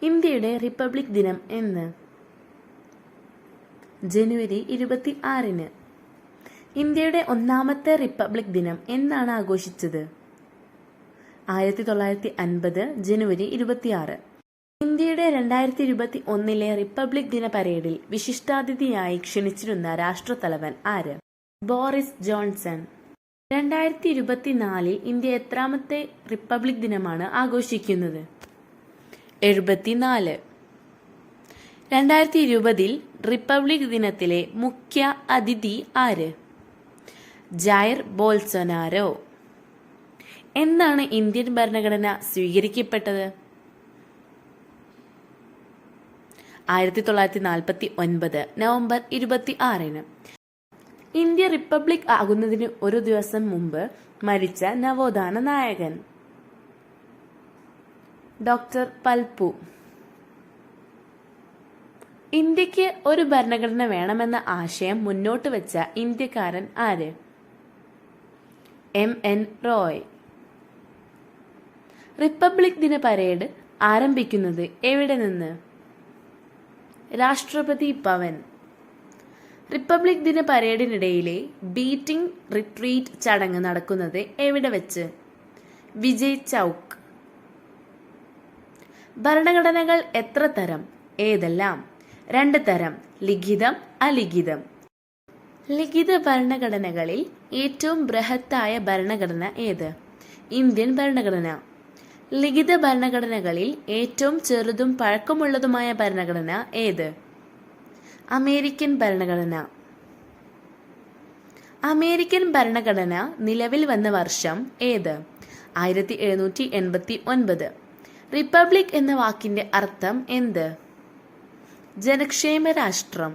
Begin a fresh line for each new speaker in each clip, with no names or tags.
ഇന്ത്യയുടെ റിപ്പബ്ലിക് ദിനം എന്ന്? ജനുവരി 26-ന്. ഇന്ത്യയുടെ ഒന്നാമത്തെ റിപ്പബ്ലിക് ദിനം എന്നാണ് ആഘോഷിച്ചത്? 1950 ജനുവരി 26. ഇന്ത്യയുടെ 2021 റിപ്പബ്ലിക് ദിന പരേഡിൽ വിശിഷ്ടാതിഥിയായി ക്ഷണിച്ചിരുന്ന രാഷ്ട്രത്തലവൻ ആര്? Boris Johnson. 2024 ഇന്ത്യ എത്രാമത്തെ റിപ്പബ്ലിക് ദിനമാണ് ആഘോഷിക്കുന്നത്? 74. 2020 റിപ്പബ്ലിക് ദിനത്തിലെ മുഖ്യ അതിഥി ആര്? Jair Bolsonaro. എന്നാണ് ഇന്ത്യൻ ഭരണഘടന സ്വീകരിക്കപ്പെട്ടത്? 1949 നവംബർ 26-ന്. ഇന്ത്യ റിപ്പബ്ലിക് ആകുന്നതിന് ഒരു ദിവസം മുമ്പ് മരിച്ച നവോത്ഥാന നായകൻ? ഡോക്ടർ പൽപു. ഇന്ത്യക്ക് ഒരു ഭരണഘടന വേണമെന്ന ആശയം മുന്നോട്ട് വെച്ച ഇന്ത്യക്കാരൻ ആര്? MN റോയ്. റിപ്പബ്ലിക് ദിന പരേഡ് ആരംഭിക്കുന്നത് എവിടെ നിന്ന്? രാഷ്ട്രപതി ഭവൻ. റിപ്പബ്ലിക് ദിന പരേഡിനിടയിലെ ബീറ്റിംഗ് റിട്രീറ്റ് ചടങ്ങ് നടക്കുന്നത് എവിടെ വെച്ച്? വിജയ് ചൗക്ക്. ഭരണഘടനകൾ എത്ര തരം? ഏതെല്ലാം? 2 തരം, ലിഖിതം, അലിഖിതം. ലിഖിത ഭരണഘടനകളിൽ ഏറ്റവും ബൃഹത്തായ ഭരണഘടന ഏത്? ഇന്ത്യൻ ഭരണഘടന. ലിഖിത ഭരണഘടനകളിൽ ഏറ്റവും ചെറുതും പഴക്കമുള്ളതുമായ ഭരണഘടന ഏത്? അമേരിക്കൻ ഭരണഘടന. അമേരിക്കൻ ഭരണഘടന നിലവിൽ വന്ന വർഷം ഏത്? 1789. റിപ്പബ്ലിക് എന്ന വാക്കിന്റെ അർത്ഥം എന്ത്? ജനക്ഷേമ രാഷ്ട്രം.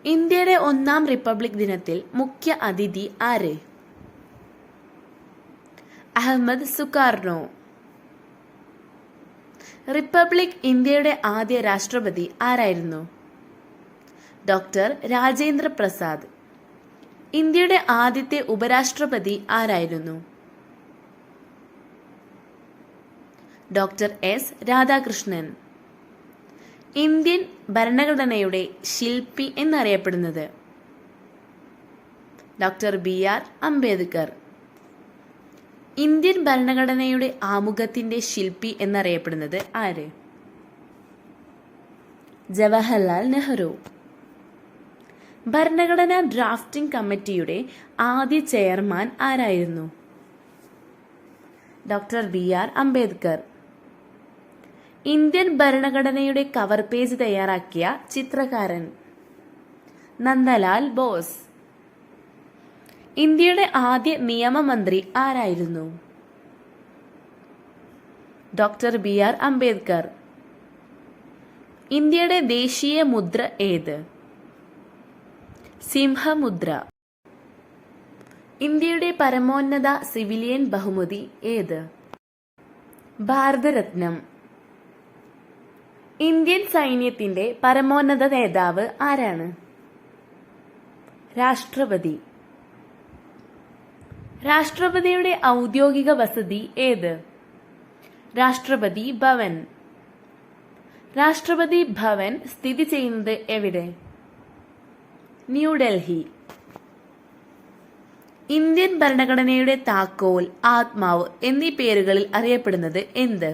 ഇന്ത്യയുടെ ഒന്നാം റിപ്പബ്ലിക് ദിനത്തിൽ മുഖ്യ അതിഥി ആര്? അഹമ്മദ് സുകാർണോ. റിപ്പബ്ലിക് ഇന്ത്യയുടെ ആദ്യ രാഷ്ട്രപതി ആരായിരുന്നു? ഡോക്ടർ രാജേന്ദ്ര പ്രസാദ്. ഇന്ത്യയുടെ ആദ്യത്തെ ഉപരാഷ്ട്രപതി ആരായിരുന്നു? Doctor S Radhakrishnan. ഇന്ത്യൻ ഭരണഘടനയുടെ ശില്പി എന്നറിയപ്പെടുന്നത്? Doctor BR Ambedkar. ഇന്ത്യൻ ഭരണഘടനയുടെ ആമുഖത്തിന്റെ ശില്പി എന്നറിയപ്പെടുന്നത് ആര്? ജവഹർലാൽ നെഹ്റു. ഭരണഘടനാ ഡ്രാഫ്റ്റിംഗ് കമ്മിറ്റിയുടെ ആദ്യ ചെയർമാൻ ആരായിരുന്നു? Doctor BR Ambedkar. ഇന്ത്യൻ ഭരണഘടനയുടെ കവർ പേജ് തയ്യാറാക്കിയ ചിത്രകാരൻ? നന്ദലാൽ ബോസ്. ഇന്ത്യയുടെ ആദ്യ നിയമമന്ത്രി ആരായിരുന്നു? Doctor BR Ambedkar. ഇന്ത്യയുടെ ദേശീയ മുദ്ര ഏത്? സിംഹമുദ്ര. ഇന്ത്യയുടെ പരമോന്നത സിവിലിയൻ ബഹുമതി ഏത്? ഭാരതരത്നം. ഇന്ത്യൻ സൈന്യത്തിന്റെ പരമോന്നത നേതാവ് ആരാണ്? രാഷ്ട്രപതി. രാഷ്ട്രപതിയുടെ ഔദ്യോഗിക വസതി ഏത്? രാഷ്ട്രപതി ഭവൻ. രാഷ്ട്രപതി ഭവൻ സ്ഥിതി ചെയ്യുന്നത് എവിടെ? ന്യൂഡൽഹി. ഇന്ത്യൻ ഭരണഘടനയുടെ താക്കോൽ, ആത്മാവ് എന്നീ പേരുകളിൽ അറിയപ്പെടുന്നത് എന്ത്?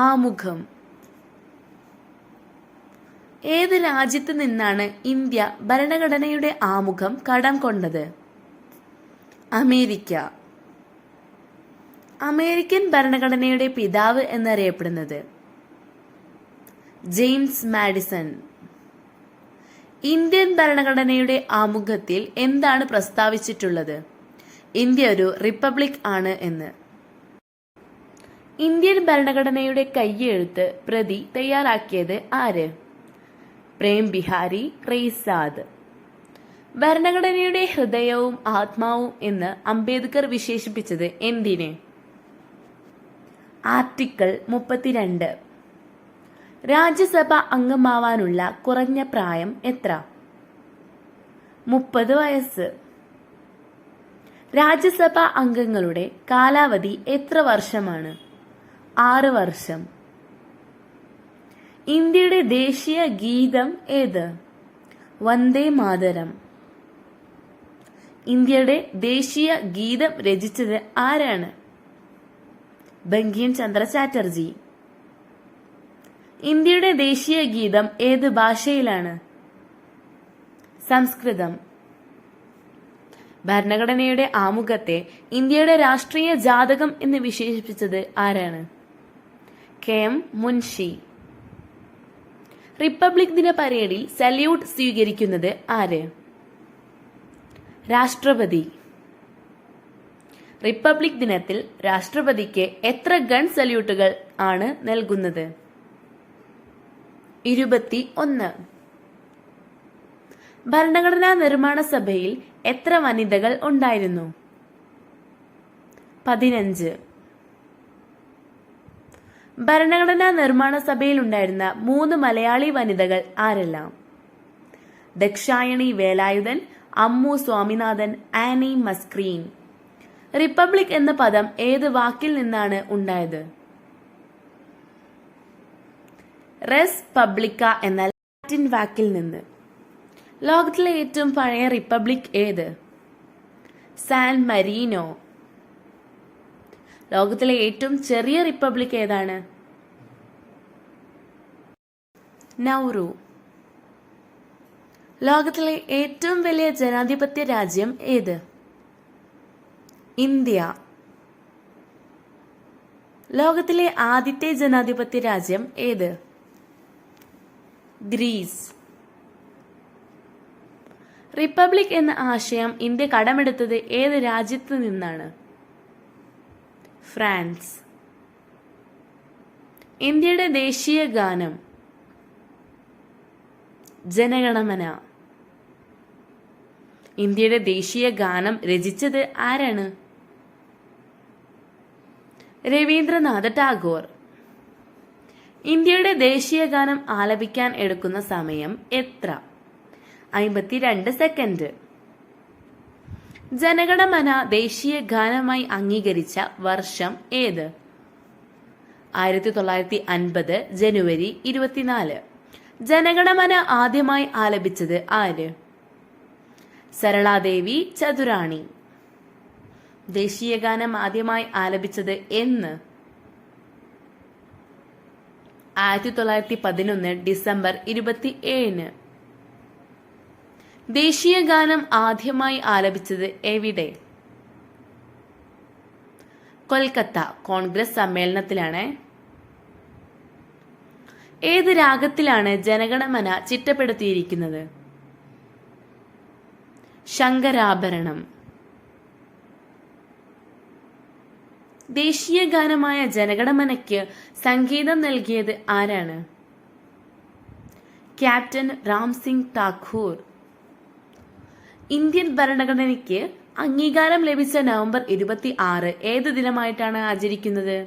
ആമുഖം. ഏത് രാജ്യത്ത് നിന്നാണ് ഇന്ത്യ ഭരണഘടനയുടെ ആമുഖം കടം കൊണ്ടത്? അമേരിക്ക. അമേരിക്കൻ ഭരണഘടനയുടെ പിതാവ് എന്നറിയപ്പെടുന്നത്? James Madison. ഇന്ത്യൻ ഭരണഘടനയുടെ ആമുഖത്തിൽ എന്താണ് പ്രസ്താവിച്ചിട്ടുള്ളത്? ഇന്ത്യ ഒരു റിപ്പബ്ലിക് ആണ് എന്ന്. ഇന്ത്യൻ ഭരണഘടനയുടെ കയ്യെഴുത്ത് പ്രതി തയ്യാറാക്കിയത് ആര്? പ്രേം ബിഹാരി റെയ്സാദ്. ഭരണഘടനയുടെ ഹൃദയവും ആത്മാവും എന്ന് അംബേദ്കർ വിശേഷിപ്പിച്ചത് എന്തിനെ? ആർട്ടിക്കിൾ 32. രാജ്യസഭ അംഗമാവാനുള്ള കുറഞ്ഞ പ്രായം എത്ര? 30 വയസ്സ്. രാജ്യസഭാ അംഗങ്ങളുടെ കാലാവധി എത്ര വർഷമാണ്? 6 വർഷം. ഇന്ത്യയുടെ ദേശീയ ഗീതം ഏത്? വന്ദേ മാതരം. ഇന്ത്യയുടെ ദേശീയ ഗീതം രചിച്ചത് ആരാണ്? ബങ്കിം ചന്ദ്ര ചാറ്റർജി. ഇന്ത്യയുടെ ദേശീയ ഗീതം ഏത് ഭാഷയിലാണ്? സംസ്കൃതം. ഭരണഘടനയുടെ ആമുഖത്തെ ഇന്ത്യയുടെ രാഷ്ട്രീയ ജാതകം എന്ന് വിശേഷിപ്പിച്ചത് ആരാണ്? KM മുൻഷി. റിപ്പബ്ലിക് ദിന പരേഡിൽ സല്യൂട്ട് സ്വീകരിക്കുന്നത് ആര്? രാഷ്ട്രപതി. റിപ്പബ്ലിക് ദിനത്തിൽ രാഷ്ട്രപതിക്ക് എത്ര ഗൺ സല്യൂട്ടുകൾ ആണ് നൽകുന്നത്? 21. ഭരണഘടനാ നിർമ്മാണ സഭയിൽ എത്ര വനിതകൾ ഉണ്ടായിരുന്നു? 15. ഭരണഘടനാ നിർമ്മാണ സഭയിൽ ഉണ്ടായിരുന്ന 3 മലയാളി വനിതകൾ ആരെല്ലാം? ദക്ഷായണി വേലായുധൻ, അമ്മു സ്വാമിനാഥൻ, ആനി മസ്ക്രീൻ. റിപ്പബ്ലിക് എന്ന പദം ഏത് വാക്കിൽ നിന്നാണ് ഉണ്ടായത്? റെസ് പബ്ലിക്ക എന്ന ലാറ്റിൻ വാക്കിൽ നിന്ന്. ലോകത്തിലെ ഏറ്റവും പഴയ റിപ്പബ്ലിക് ഏത്? San Marino. ലോകത്തിലെ ഏറ്റവും ചെറിയ റിപ്പബ്ലിക് ഏതാണ്? നൗറു. ലോകത്തിലെ ഏറ്റവും വലിയ ജനാധിപത്യ രാജ്യം ഏത്? ഇന്ത്യ. ലോകത്തിലെ ആദ്യത്തെ ജനാധിപത്യ രാജ്യം ഏത്? ഗ്രീസ്. റിപ്പബ്ലിക് എന്ന ആശയം ഇന്ത്യ കടമെടുത്തത് ഏത് രാജ്യത്തു നിന്നാണ്? ഫ്രാൻസ്. ഇന്ത്യയുടെ ദേശീയ ഗാനം? ജനഗണമന. ഇന്ത്യയുടെ ദേശീയ ഗാനം രചിച്ചത് ആരാണ്? രവീന്ദ്രനാഥ ടാഗോർ. ഇന്ത്യയുടെ ദേശീയ ഗാനം ആലപിക്കാൻ എടുക്കുന്ന സമയം എത്ര? 52 സെക്കൻഡ്. ജനഗണമന ദേശീയ ഗാനമായി അംഗീകരിച്ച വർഷം ഏത്? 1950 ജനുവരി 24. ജനഗണമന ആദ്യമായി ആലപിച്ചത് ആര്? സരളാദേവി ചതുരാണി. ദേശീയ ഗാനം ആദ്യമായി ആലപിച്ചത് എന്ന്? 1911 ഡിസംബർ 27. ദേശീയ ഗാനം ആദ്യമായി ആലപിച്ചത് എവിടെ? കൊൽക്കത്ത കോൺഗ്രസ് സമ്മേളനത്തിലാണ്. ഏത് രാഗത്തിലാണ് ജനഗണമന ചിട്ടപ്പെടുത്തിയിരിക്കുന്നത്? ശങ്കരാഭരണം. ദേശീയ ഗാനമായ ജനഗണമനയ്ക്ക് സംഗീതം നൽകിയത് ആരാണ്? ക്യാപ്റ്റൻ രാംസിംഗ് ടാക്കൂർ. ഇന്ത്യൻ ഭരണഘടനയ്ക്ക് അംഗീകാരം ലഭിച്ച നവംബർ 26 ഏത് ദിനമായിട്ടാണ് ആചരിക്കുന്നത്?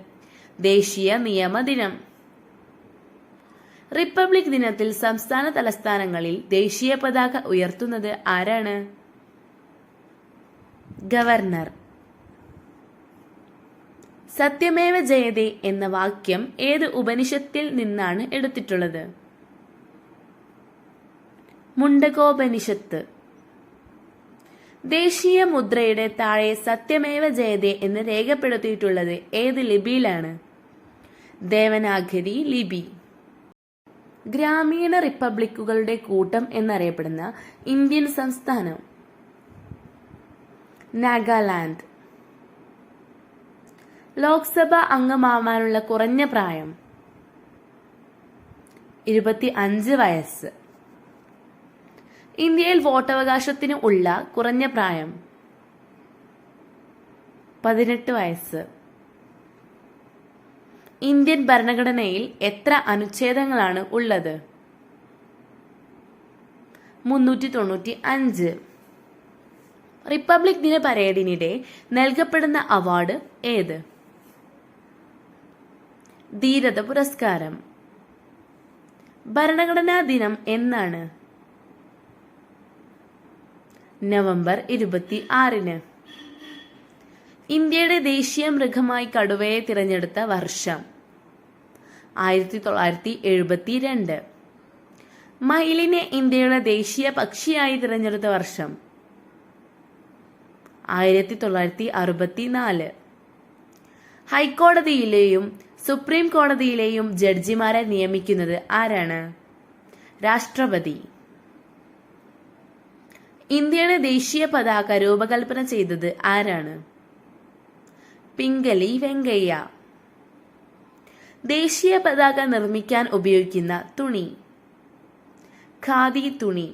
ദേശീയ നിയമ ദിനം. റിപ്പബ്ലിക് ദിനത്തിൽ സംസ്ഥാന തലസ്ഥാനങ്ങളിൽ ദേശീയ പതാക ഉയർത്തുന്നത് ആരാണ്? ഗവർണർ. സത്യമേവ ജയതേ എന്ന വാക്യം ഏത് ഉപനിഷത്തിൽ നിന്നാണ് എടുത്തിട്ടുള്ളത്? മുണ്ടകോപനിഷത്ത്. ദേശീയ മുദ്രയുടെ താഴെ സത്യമേവ ജയതേ എന്ന് രേഖപ്പെടുത്തിയിട്ടുള്ളത് ഏത് ലിപിയിലാണ്? ദേവനാഗരി ലിപി. ഗ്രാമീണ റിപ്പബ്ലിക്കുകളുടെ കൂട്ടം എന്നറിയപ്പെടുന്ന ഇന്ത്യൻ സംസ്ഥാനം? നാഗാലാൻഡ്. ലോക്സഭ അംഗമാവാനുള്ള കുറഞ്ഞ പ്രായം? 25 വയസ്സ്. ഇന്ത്യയിൽ വോട്ടവകാശത്തിന് ഉള്ള കുറഞ്ഞ പ്രായം? 18 വയസ്സ്. ഇന്ത്യൻ ഭരണഘടനയിൽ എത്ര അനുച്ഛേദങ്ങളാണ് ഉള്ളത്? 395. റിപ്പബ്ലിക് ദിന പരേഡിനിടെ നൽകപ്പെടുന്ന അവാർഡ് ഏത്? ധീരത പുരസ്കാരം. ഭരണഘടനാ ദിനം എന്നാണ്? നവംബർ 26. ഇന്ത്യയുടെ ദേശീയ മൃഗമായി കടുവയെ തിരഞ്ഞെടുത്ത വർഷം? 1972. മയിലിനെ ഇന്ത്യയുടെ ദേശീയ പക്ഷിയായി തിരഞ്ഞെടുത്ത വർഷം 1964. ഹൈക്കോടതിയിലെയും സുപ്രീം കോടതിയിലെയും ജഡ്ജിമാരെ നിയമിക്കുന്നത് ആരാണ്? രാഷ്ട്രപതി. ഇന്ത്യയുടെ ദേശീയ പതാക രൂപകൽപ്പന ചെയ്തത് ആരാണ്? പിംഗലി വെങ്കയ്യ. ദേശീയ പതാക നിർമ്മിക്കാൻ ഉപയോഗിക്കുന്ന തുണി? ഖാദി തുണി.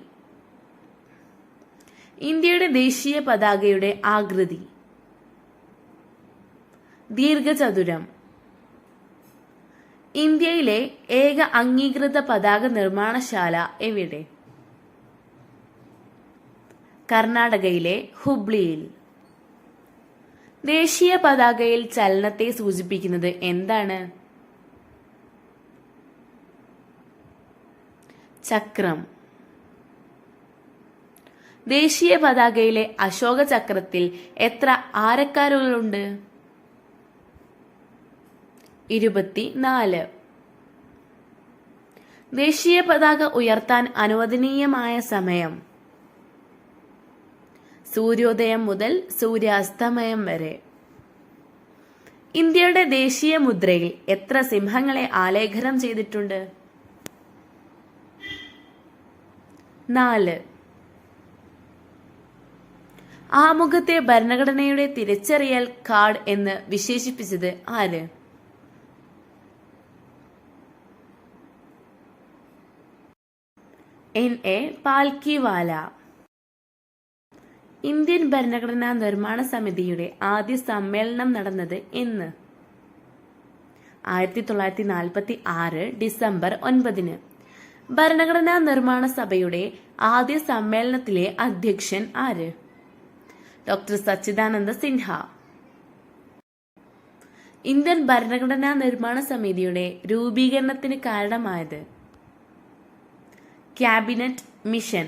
ഇന്ത്യയുടെ ദേശീയ പതാകയുടെ ആകൃതി? ദീർഘചതുരം. ഇന്ത്യയിലെ ഏക അംഗീകൃത പതാക നിർമ്മാണശാല എവിടെ? കർണാടകയിലെ ഹുബ്ലിയിൽ. ദേശീയ പതാകയിൽ ചലനത്തെ സൂചിപ്പിക്കുന്നത് എന്താണ്? ചക്രം. ദേശീയ പതാകയിലെ അശോക ചക്രത്തിൽ എത്ര ആരക്കാലുകളുണ്ട്? 24. ദേശീയ പതാക ഉയർത്താൻ അനുവദനീയമായ സമയം? സൂര്യോദയം മുതൽ സൂര്യാസ്തമയം വരെ. ഇന്ത്യയുടെ ദേശീയ മുദ്രയിൽ എത്ര സിംഹങ്ങളെ ആലേഖനം ചെയ്തിട്ടുണ്ട്? 4. ആമുഖത്തെ ഭരണഘടനയുടെ തിരിച്ചറിയൽ കാർഡ് എന്ന് വിശേഷിപ്പിച്ചത് ആര്? N.A. പാൽക്കിവാല. ഇന്ത്യൻ ഭരണഘടനാ നിർമ്മാണ സമിതിയുടെ ആദ്യ സമ്മേളനം നടന്നത് എന്ന്? 1946 ഡിസംബർ 9. ഭരണഘടനാ നിർമ്മാണ സഭയുടെ ആദ്യ സമ്മേളനത്തിലെ അധ്യക്ഷൻ ആര്? ഡോക്ടർ സച്ചിദാനന്ദ സിൻഹ. ഇന്ത്യൻ ഭരണഘടനാ നിർമ്മാണ സമിതിയുടെ രൂപീകരണത്തിന് കാരണമായത്? Cabinet mission.